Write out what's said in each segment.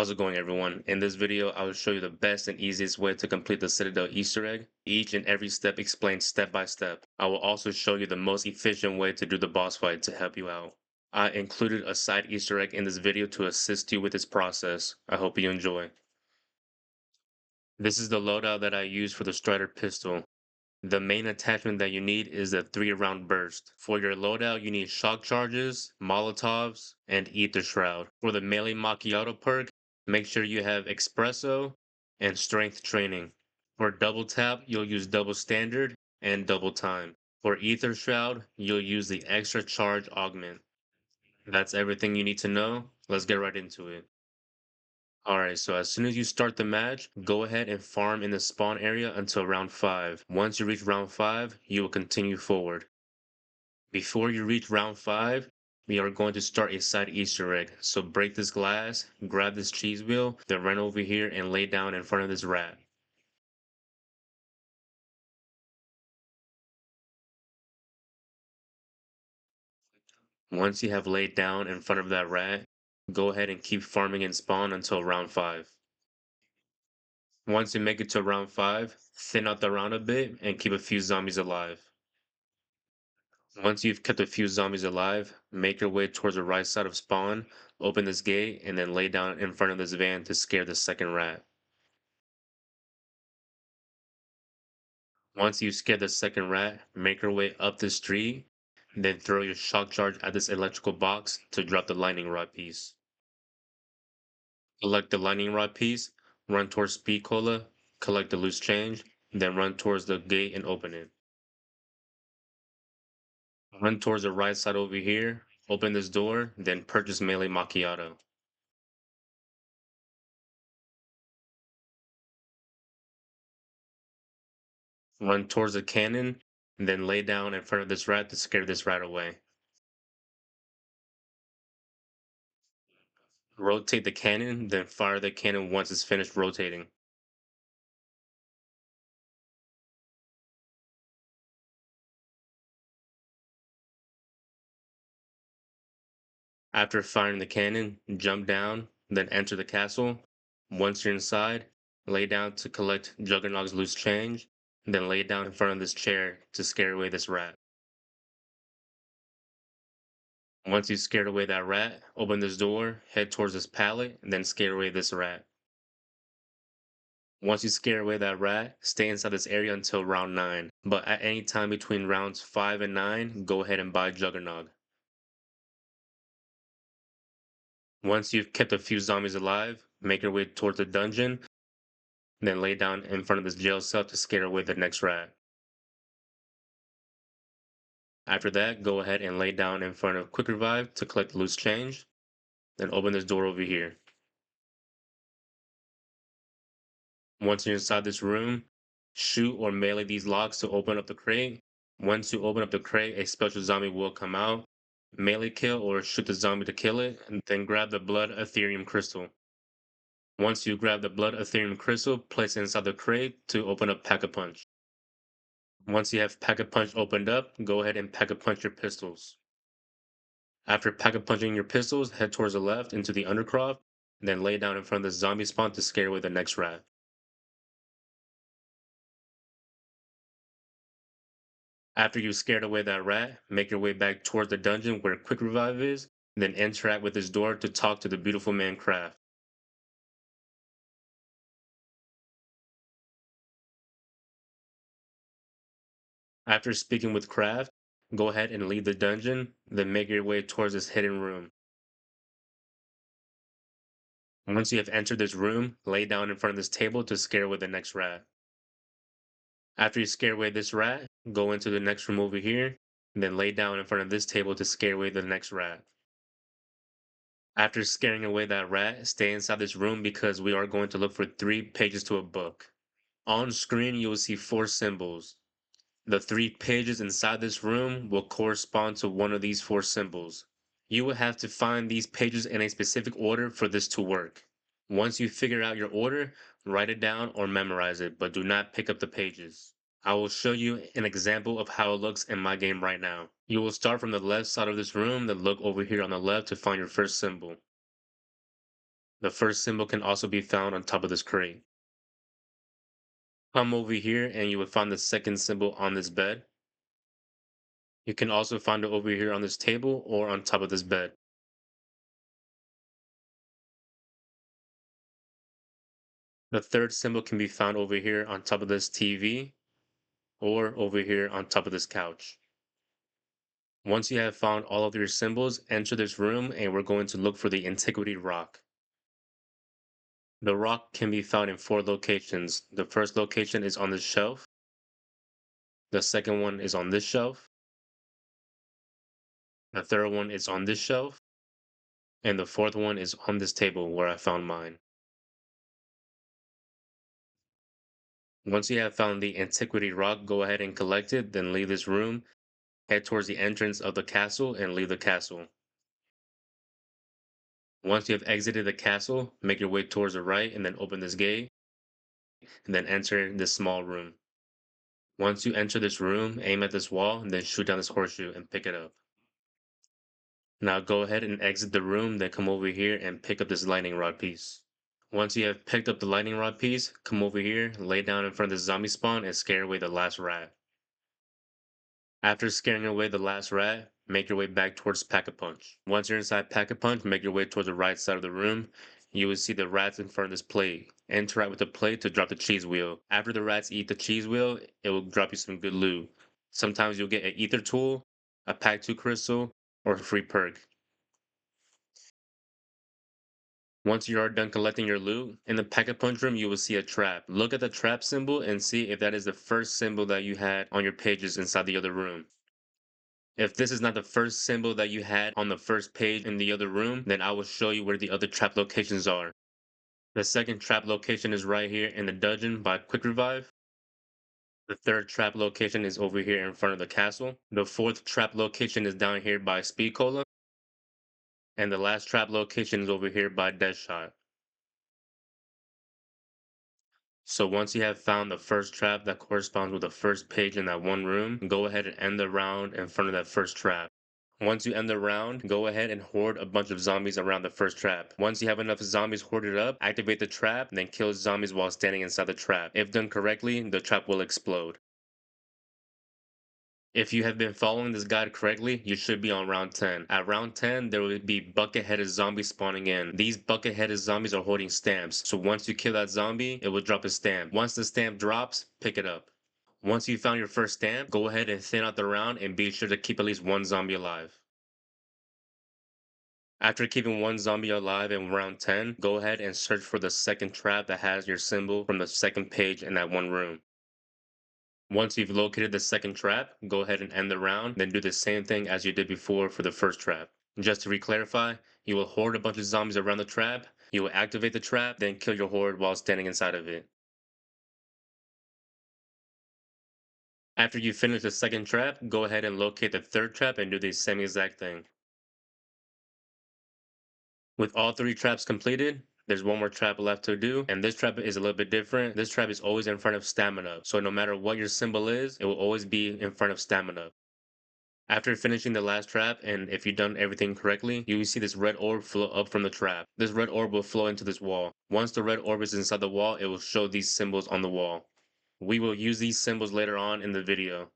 How's it going, everyone? In this video, I will show you the best and easiest way to complete the Citadelle Easter Egg. Each and every step explained step by step. I will also show you the most efficient way to do the boss fight to help you out. I included a side Easter egg in this video to assist you with this process. I hope you enjoy. This is the loadout that I use for the Strider pistol. The main attachment that you need is the 3-round burst. For your loadout, you need shock charges, Molotovs, and Aether Shroud. For the melee macchiato perk, make sure you have espresso and strength training. For double tap, you'll use double standard and double time. For Aether Shroud, you'll use the extra charge augment. That's everything you need to know. Let's get right into it. Alright, so as soon as you start the match, go ahead and farm in the spawn area until round 5. Once you reach round 5, you will continue forward. Before you reach round 5, we are going to start a side Easter egg. So break this glass, grab this cheese wheel, then run over here and lay down in front of this rat. Once you have laid down in front of that rat, go ahead and keep farming in spawn until round 5. Once you make it to round 5, thin out the round a bit and keep a few zombies alive. Once you've kept a few zombies alive, make your way towards the right side of spawn, open this gate, and then lay down in front of this van to scare the second rat. Once you scare the second rat, make your way up the street, then throw your shock charge at this electrical box to drop the lightning rod piece. Collect the lightning rod piece, run towards Speed Cola, collect the loose change, then run towards the gate and open it. Run towards the right side over here, open this door, then purchase melee macchiato. Run towards the cannon, then lay down in front of this rat to scare this rat away. Rotate the cannon, then fire the cannon once it's finished rotating. After firing the cannon, jump down, then enter the castle. Once you're inside, lay down to collect Juggernaut's loose change, then lay down in front of this chair to scare away this rat. Once you've scared away that rat, open this door, head towards this pallet, and then scare away this rat. Once you scare away that rat, stay inside this area until round 9. But at any time between rounds 5 and 9, go ahead and buy Juggernaut. Once you've kept a few zombies alive, make your way towards the dungeon, then lay down in front of this jail cell to scare away the next rat. After that, go ahead and lay down in front of Quick Revive to collect loose change, then open this door over here. Once you're inside this room, shoot or melee these locks to open up the crate. Once you open up the crate, a special zombie will come out. Melee kill or shoot the zombie to kill it, and then grab the blood Ethereum crystal. Once you grab the blood Ethereum crystal, place it inside the crate to open up Pack-a-Punch. Once you have Pack-a-Punch opened up, go ahead and Pack-a-Punch your pistols. After Pack-a-Punching your pistols, head towards the left into the Undercroft, then lay down in front of the zombie spawn to scare away the next rat. After you've scared away that rat, make your way back towards the dungeon where Quick Revive is, then interact with this door to talk to the beautiful man Krafft. After speaking with Krafft, go ahead and leave the dungeon, then make your way towards this hidden room. Once you have entered this room, lay down in front of this table to scare away the next rat. After you scare away this rat, go into the next room over here, then lay down in front of this table to scare away the next rat. After scaring away that rat, stay inside this room because we are going to look for 3 pages to a book. On screen, you will see 4 symbols. The 3 pages inside this room will correspond to one of these 4 symbols. You will have to find these pages in a specific order for this to work. Once you figure out your order, write it down or memorize it, but do not pick up the pages. I will show you an example of how it looks in my game right now. You will start from the left side of this room, then look over here on the left to find your first symbol. The first symbol can also be found on top of this crate. Come over here and you will find the second symbol on this bed. You can also find it over here on this table or on top of this bed. The third symbol can be found over here on top of this TV or over here on top of this couch. Once you have found all of your symbols, enter this room and we're going to look for the Antiquity rock. The rock can be found in 4 locations. The first location is on this shelf. The second one is on this shelf. The third one is on this shelf. And the fourth one is on this table where I found mine. Once you have found the Antiquity rock, go ahead and collect it, then leave this room, head towards the entrance of the castle, and leave the castle. Once you have exited the castle, make your way towards the right and then open this gate, and then enter this small room. Once you enter this room, aim at this wall, and then shoot down this horseshoe and pick it up. Now go ahead and exit the room, then come over here and pick up this lightning rod piece. Once you have picked up the lightning rod piece, come over here, lay down in front of the zombie spawn, and scare away the last rat. After scaring away the last rat, make your way back towards Pack-a-Punch. Once you're inside Pack-a-Punch, make your way towards the right side of the room. You will see the rats in front of this plate. Interact with the plate to drop the cheese wheel. After the rats eat the cheese wheel, it will drop you some good loot. Sometimes you'll get an Aether tool, a Pack 2 crystal, or a free perk. Once you are done collecting your loot, in the Pack-a-Punch room you will see a trap. Look at the trap symbol and see if that is the first symbol that you had on your pages inside the other room. If this is not the first symbol that you had on the first page in the other room, then I will show you where the other trap locations are. The second trap location is right here in the dungeon by Quick Revive. The third trap location is over here in front of the castle. The fourth trap location is down here by Speed Cola. And the last trap location is over here by Deadshot. So once you have found the first trap that corresponds with the first page in that one room, go ahead and end the round in front of that first trap. Once you end the round, go ahead and hoard a bunch of zombies around the first trap. Once you have enough zombies hoarded up, activate the trap, then kill zombies while standing inside the trap. If done correctly, the trap will explode. If you have been following this guide correctly, you should be on round 10. At round 10, there will be bucket-headed zombies spawning in. These bucket-headed zombies are holding stamps, so once you kill that zombie, it will drop a stamp. Once the stamp drops, pick it up. Once you found your first stamp, go ahead and thin out the round and be sure to keep at least one zombie alive. After keeping one zombie alive in round 10, go ahead and search for the second trap that has your symbol from the second page in that one room. Once you've located the second trap, go ahead and end the round, then do the same thing as you did before for the first trap. Just to re-clarify, you will hoard a bunch of zombies around the trap, you will activate the trap, then kill your horde while standing inside of it. After you finish the second trap, go ahead and locate the third trap and do the same exact thing. With all 3 traps completed, there's one more trap left to do, and this trap is a little bit different. This trap is always in front of Stamin-Up, so no matter what your symbol is, it will always be in front of Stamin-Up. After finishing the last trap, and if you've done everything correctly, you will see this red orb flow up from the trap. This red orb will flow into this wall. Once the red orb is inside the wall, it will show these symbols on the wall. We will use these symbols later on in the video.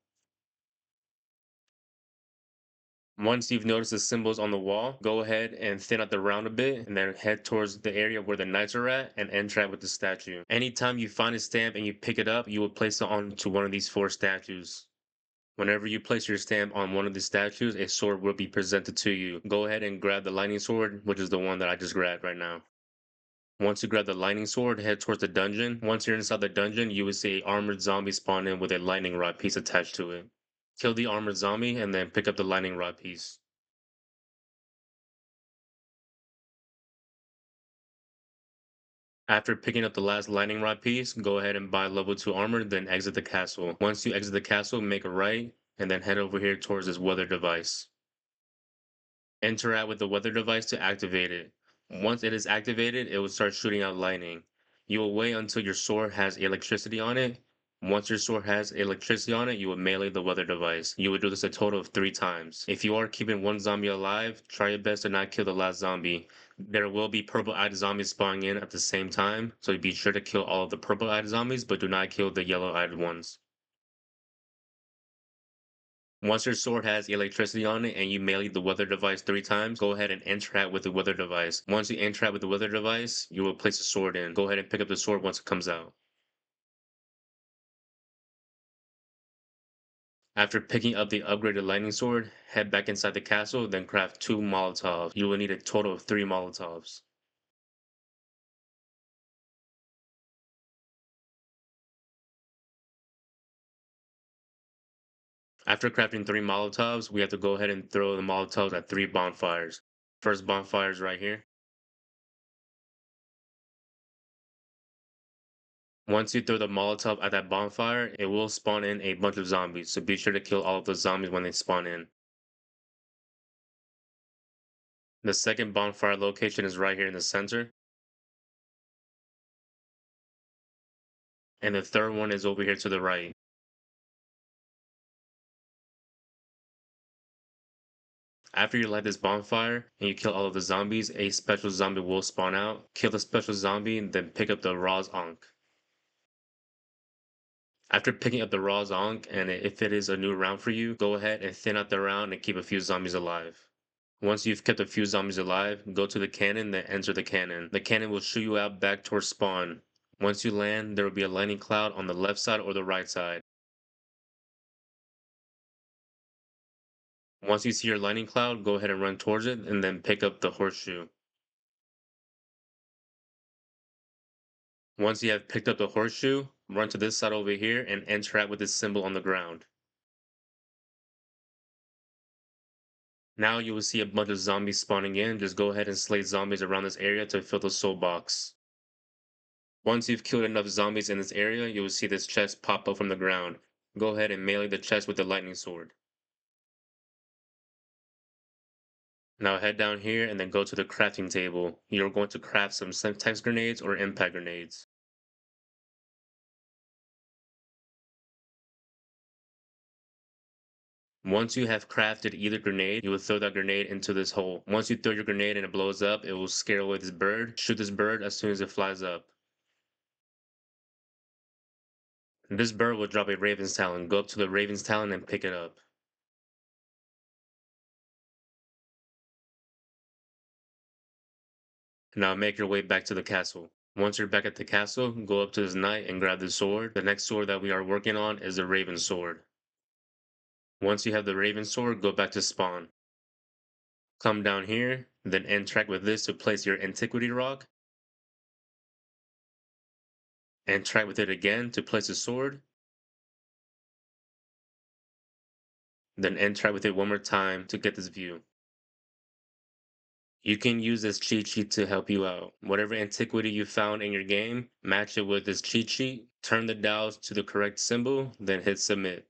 Once you've noticed the symbols on the wall, go ahead and thin out the round a bit and then head towards the area where the knights are at and interact with the statue. Anytime you find a stamp and you pick it up, you will place it onto one of these 4 statues. Whenever you place your stamp on one of the statues, a sword will be presented to you. Go ahead and grab the lightning sword, which is the one that I just grabbed right now. Once you grab the lightning sword, head towards the dungeon. Once you're inside the dungeon, you will see an armored zombie spawn in with a lightning rod piece attached to it. Kill the armored zombie and then pick up the lightning rod piece. After picking up the last lightning rod piece, go ahead and buy level 2 armor, then exit the castle. Once you exit the castle, make a right, and then head over here towards this weather device. Interact with the weather device to activate it. Once it is activated, it will start shooting out lightning. You will wait until your sword has electricity on it. Once your sword has electricity on it, you will melee the weather device. You will do this a total of 3 times. If you are keeping one zombie alive, try your best to not kill the last zombie. There will be purple-eyed zombies spawning in at the same time, so be sure to kill all of the purple-eyed zombies, but do not kill the yellow-eyed ones. Once your sword has electricity on it and you melee the weather device 3 times, go ahead and interact with the weather device. Once you interact with the weather device, you will place the sword in. Go ahead and pick up the sword once it comes out. After picking up the upgraded lightning sword, head back inside the castle, then craft 2 Molotovs. You will need a total of 3 Molotovs. After crafting 3 Molotovs, we have to go ahead and throw the Molotovs at 3 bonfires. First bonfire is right here. Once you throw the Molotov at that bonfire, it will spawn in a bunch of zombies, so be sure to kill all of the zombies when they spawn in. The second bonfire location is right here in the center. And the third one is over here to the right. After you light this bonfire and you kill all of the zombies, a special zombie will spawn out. Kill the special zombie and then pick up the Raw's Ankh. After picking up the Raw's Ankh, and if it is a new round for you, go ahead and thin out the round and keep a few zombies alive. Once you've kept a few zombies alive, go to the cannon, then enter the cannon. The cannon will shoot you out back towards spawn. Once you land, there will be a lightning cloud on the left side or the right side. Once you see your lightning cloud, go ahead and run towards it and then pick up the horseshoe. Once you have picked up the horseshoe, run to this side over here and interact with this symbol on the ground. Now you will see a bunch of zombies spawning in. Just go ahead and slay zombies around this area to fill the soul box. Once you've killed enough zombies in this area, you will see this chest pop up from the ground. Go ahead and melee the chest with the lightning sword. Now head down here and then go to the crafting table. You're going to craft some syntax grenades or impact grenades. Once you have crafted either grenade, you will throw that grenade into this hole. Once you throw your grenade and it blows up, it will scare away this bird. Shoot this bird as soon as it flies up. This bird will drop a raven's talon. Go up to the raven's talon and pick it up. Now make your way back to the castle. Once you're back at the castle, go up to this knight and grab the sword. The next sword that we are working on is the raven sword. Once you have the raven sword, go back to spawn. Come down here, then interact with this to place your antiquity rock. Interact with it again to place a sword. Then interact with it one more time to get this view. You can use this cheat sheet to help you out. Whatever antiquity you found in your game, match it with this cheat sheet, turn the dials to the correct symbol, then hit submit.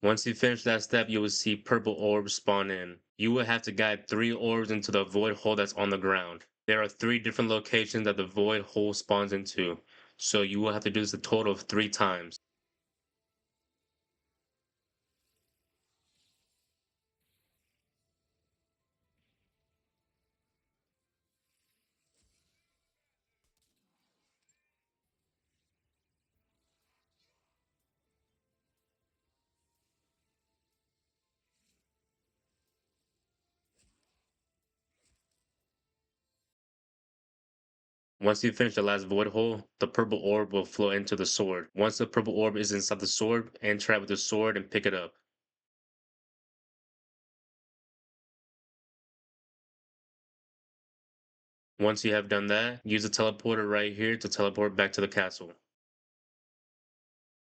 Once you finish that step, you will see purple orbs spawn in. You will have to guide 3 orbs into the void hole that's on the ground. There are 3 different locations that the void hole spawns into, so you will have to do this a total of 3 times. Once you finish the last void hole, the purple orb will flow into the sword. Once the purple orb is inside the sword, interact with the sword and pick it up. Once you have done that, use the teleporter right here to teleport back to the castle.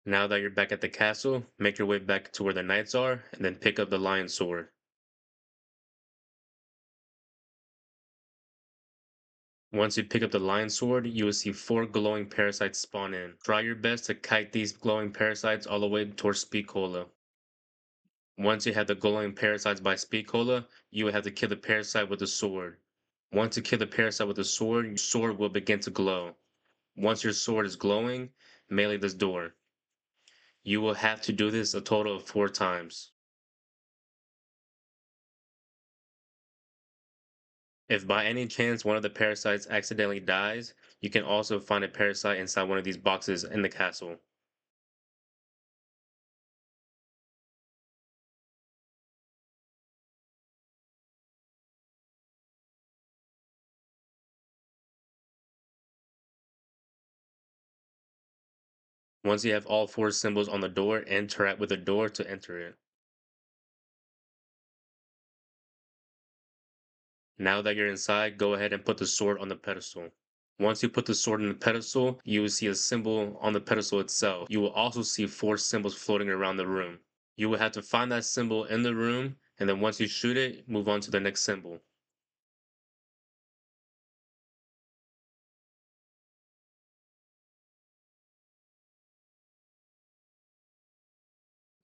Now that you're back at the castle, make your way back to where the knights are, and then pick up the lion sword. Once you pick up the lion sword, you will see 4 glowing parasites spawn in. Try your best to kite these glowing parasites all the way towards Speed Cola. Once you have the glowing parasites by Speed Cola, you will have to kill the parasite with a sword. Once you kill the parasite with a sword, your sword will begin to glow. Once your sword is glowing, melee this door. You will have to do this a total of 4 times. If by any chance one of the parasites accidentally dies, you can also find a parasite inside one of these boxes in the castle. Once you have all 4 symbols on the door, interact with the door to enter it. Now that you're inside, go ahead and put the sword on the pedestal. Once you put the sword on the pedestal, you will see a symbol on the pedestal itself. You will also see 4 symbols floating around the room. You will have to find that symbol in the room, and then once you shoot it, move on to the next symbol.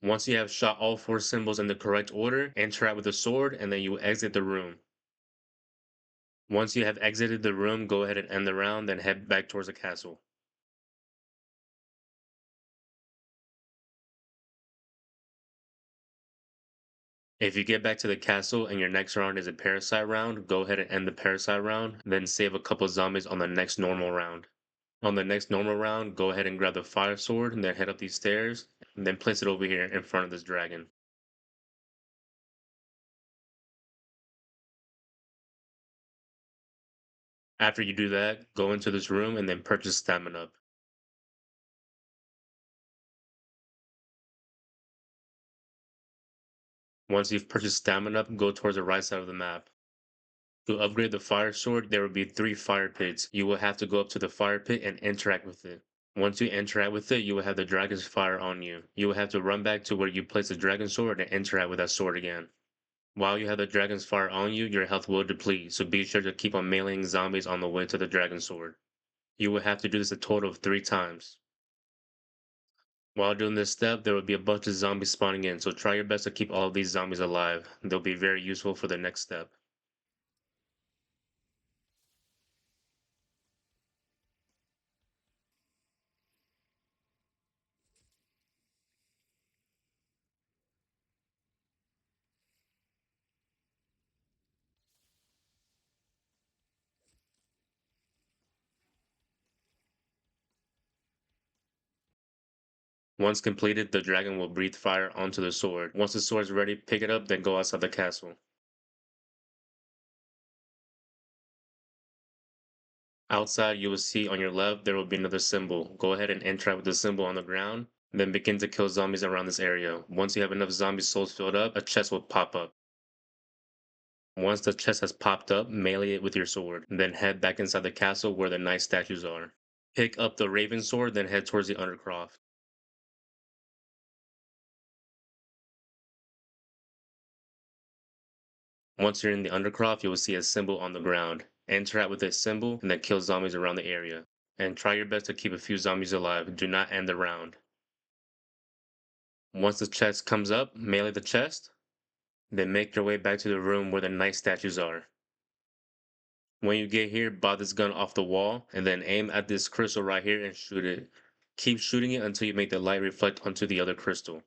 Once you have shot all 4 symbols in the correct order, interact with the sword, and then you will exit the room. Once you have exited the room, go ahead and end the round, then head back towards the castle. If you get back to the castle and your next round is a parasite round, go ahead and end the parasite round, then save a couple zombies on the next normal round. On the next normal round, go ahead and grab the fire sword and then head up these stairs, and then place it over here in front of this dragon. After you do that, go into this room and then purchase Stamin-Up. Once you've purchased Stamin-Up, go towards the right side of the map. To upgrade the fire sword, there will be 3 fire pits. You will have to go up to the fire pit and interact with it. Once you interact with it, you will have the dragon's fire on you. You will have to run back to where you placed the dragon sword and interact with that sword again. While you have the dragon's fire on you, your health will deplete, so be sure to keep on meleeing zombies on the way to the dragon sword. You will have to do this a total of 3 times. While doing this step, there will be a bunch of zombies spawning in, so try your best to keep all of these zombies alive. They'll be very useful for the next step. Once completed, the dragon will breathe fire onto the sword. Once the sword is ready, pick it up, then go outside the castle. Outside, you will see on your left there will be another symbol. Go ahead and interact with the symbol on the ground, then begin to kill zombies around this area. Once you have enough zombie souls filled up, a chest will pop up. Once the chest has popped up, melee it with your sword, then head back inside the castle where the knight statues are. Pick up the raven sword, then head towards the Undercroft. Once you're in the Undercroft, you will see a symbol on the ground. Interact with this symbol, and then kill zombies around the area. And try your best to keep a few zombies alive. Do not end the round. Once the chest comes up, melee the chest, then make your way back to the room where the knight statues are. When you get here, buy this gun off the wall, and then aim at this crystal right here and shoot it. Keep shooting it until you make the light reflect onto the other crystal.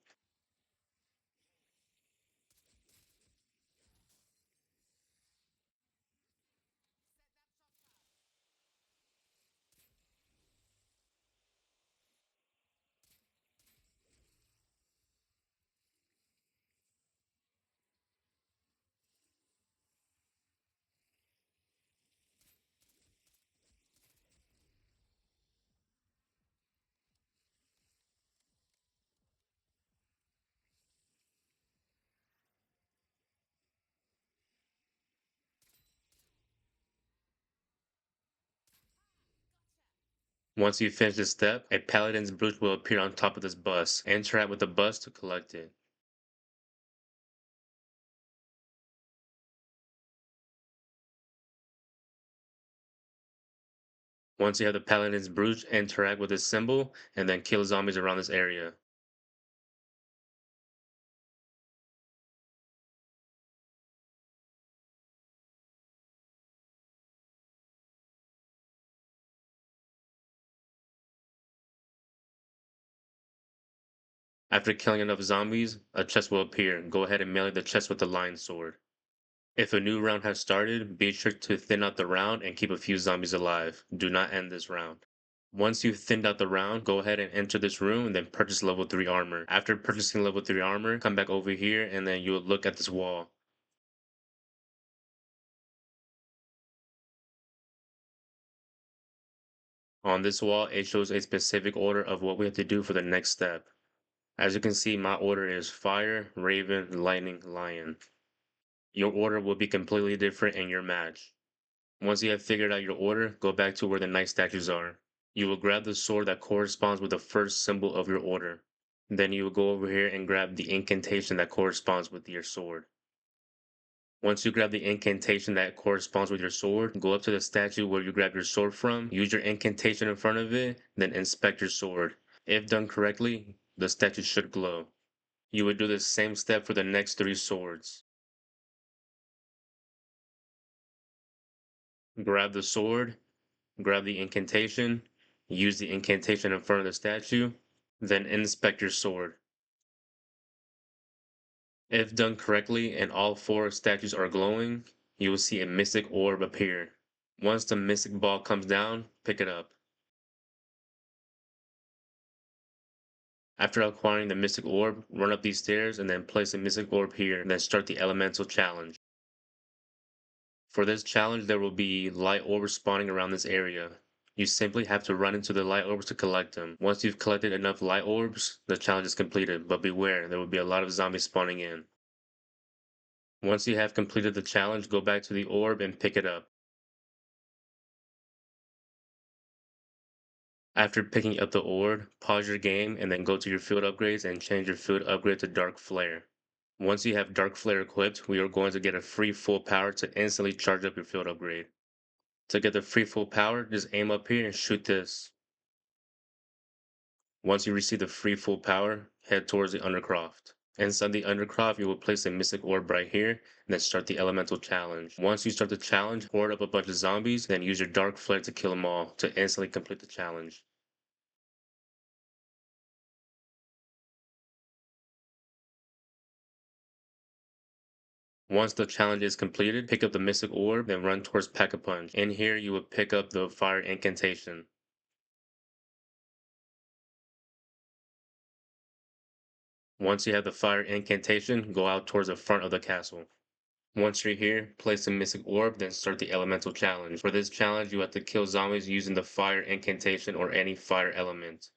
Once you finish this step, a paladin's brooch will appear on top of this bus. Interact with the bus to collect it. Once you have the paladin's brooch, interact with this symbol, and then kill zombies around this area. After killing enough zombies, a chest will appear. Go ahead and melee the chest with the lion sword. If a new round has started, be sure to thin out the round and keep a few zombies alive. Do not end this round. Once you've thinned out the round, go ahead and enter this room and then purchase level 3 armor. After purchasing level 3 armor, come back over here and then you'll look at this wall. On this wall, it shows a specific order of what we have to do for the next step. As you can see, my order is Fire, Raven, Lightning, Lion. Your order will be completely different in your match. Once you have figured out your order, go back to where the knight statues are. You will grab the sword that corresponds with the first symbol of your order. Then you will go over here and grab the incantation that corresponds with your sword. Once you grab the incantation that corresponds with your sword, go up to the statue where you grab your sword from, use your incantation in front of it, then inspect your sword. If done correctly, the statue should glow. You would do the same step for the next 3 swords. Grab the sword, grab the incantation, use the incantation in front of the statue, then inspect your sword. If done correctly and all 4 statues are glowing, you will see a mystic orb appear. Once the mystic ball comes down, pick it up. After acquiring the mystic orb, run up these stairs and then place the mystic orb here, then start the elemental challenge. For this challenge, there will be light orbs spawning around this area. You simply have to run into the light orbs to collect them. Once you've collected enough light orbs, the challenge is completed, but beware, there will be a lot of zombies spawning in. Once you have completed the challenge, go back to the orb and pick it up. After picking up the orb, pause your game and then go to your field upgrades and change your field upgrade to Dark Flare. Once you have Dark Flare equipped, we are going to get a free full power to instantly charge up your field upgrade. To get the free full power, just aim up here and shoot this. Once you receive the free full power, head towards the Undercroft. Inside the Undercroft, you will place a mystic orb right here, and then start the elemental challenge. Once you start the challenge, horde up a bunch of zombies, then use your Dark Flare to kill them all to instantly complete the challenge. Once the challenge is completed, pick up the mystic orb, then run towards Pack-a-Punch. In here, you will pick up the fire incantation. Once you have the fire incantation, go out towards the front of the castle. Once you're here, place the mystic orb, then start the elemental challenge. For this challenge, you have to kill zombies using the fire incantation or any fire element.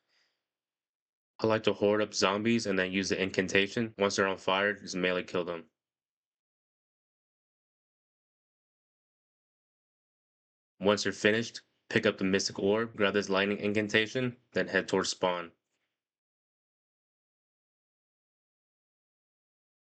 I like to horde up zombies and then use the incantation. Once they're on fire, just melee kill them. Once you're finished, pick up the mystic orb, grab this lightning incantation, then head towards spawn.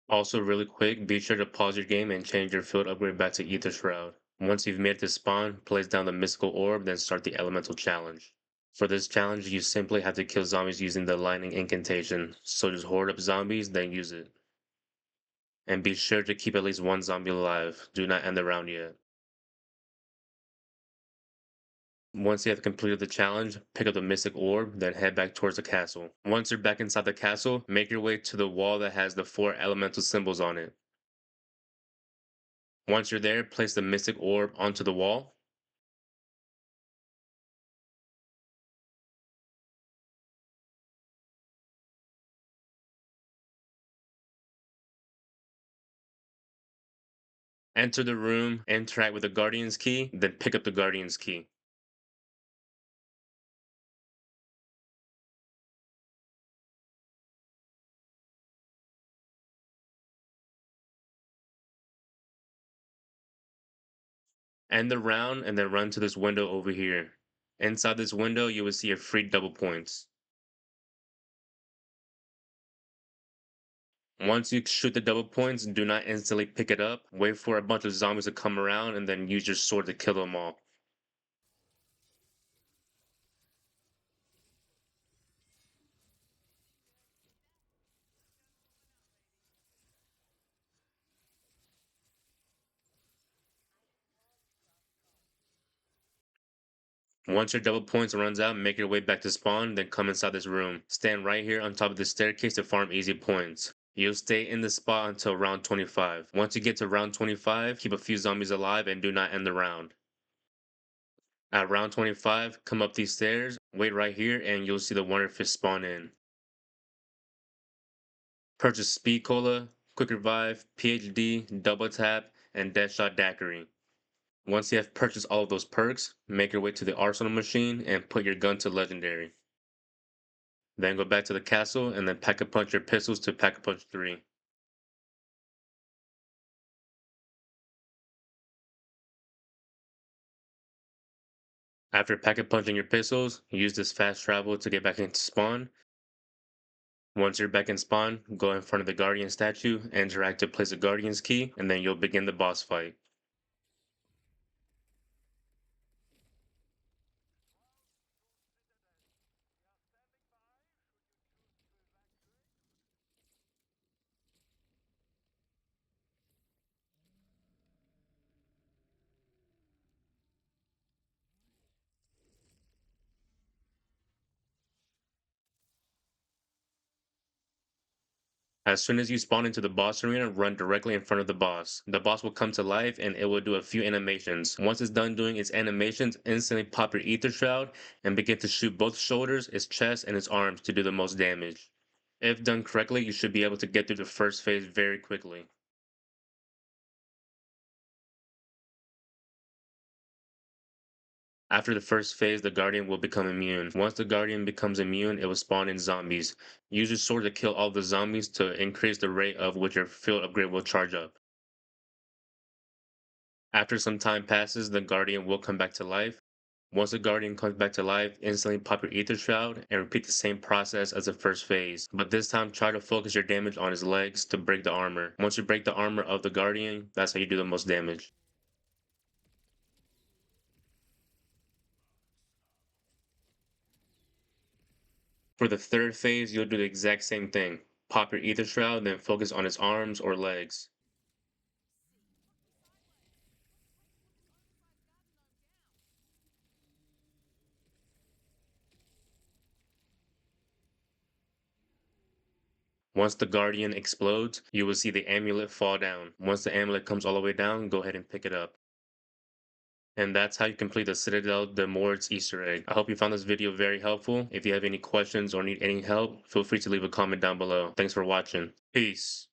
Also, really quick, be sure to pause your game and change your field upgrade back to Aether Shroud. Once you've made it to spawn, place down the mystical orb, then start the elemental challenge. For this challenge, you simply have to kill zombies using the lightning incantation, so just horde up zombies, then use it. And be sure to keep at least 1 zombie alive, do not end the round yet. Once you have completed the challenge, pick up the mystic orb, then head back towards the castle. Once you're back inside the castle, make your way to the wall that has the 4 elemental symbols on it. Once you're there, place the mystic orb onto the wall. Enter the room, interact with the Guardian's key, then pick up the Guardian's key. End the round and then run to this window over here. Inside this window, you will see a free double points. Once you shoot the double points, do not instantly pick it up. Wait for a bunch of zombies to come around and then use your sword to kill them all. Once your double points runs out, make your way back to spawn, then come inside this room. Stand right here on top of the staircase to farm easy points. You'll stay in this spot until round 25. Once you get to round 25, keep a few zombies alive and do not end the round. At round 25, come up these stairs, wait right here, and you'll see the Wonder Fish spawn in. Purchase Speed Cola, Quick Revive, PhD, Double Tap, and Deadshot Daiquiri. Once you have purchased all of those perks, make your way to the arsenal machine and put your gun to legendary. Then go back to the castle and then pack-a-punch your pistols to pack-a-punch 3. After pack-a-punching your pistols, use this fast travel to get back into spawn. Once you're back in spawn, go in front of the guardian statue, interact to place a guardian's key, and then you'll begin the boss fight. As soon as you spawn into the boss arena, run directly in front of the boss. The boss will come to life and it will do a few animations. Once it's done doing its animations, instantly pop your Aether Shroud and begin to shoot both shoulders, its chest, and its arms to do the most damage. If done correctly, you should be able to get through the first phase very quickly. After the first phase, the Guardian will become immune. Once the Guardian becomes immune, it will spawn in zombies. Use your sword to kill all the zombies to increase the rate of which your field upgrade will charge up. After some time passes, the Guardian will come back to life. Once the Guardian comes back to life, instantly pop your Aether Shroud and repeat the same process as the first phase. But this time, try to focus your damage on his legs to break the armor. Once you break the armor of the Guardian, that's how you do the most damage. For the third phase, you'll do the exact same thing. Pop your Aether Shroud, then focus on his arms or legs. Once the Guardian explodes, you will see the amulet fall down. Once the amulet comes all the way down, go ahead and pick it up. And that's how you complete the Citadelle Easter Egg. I hope you found this video very helpful. If you have any questions or need any help, feel free to leave a comment down below. Thanks for watching. Peace.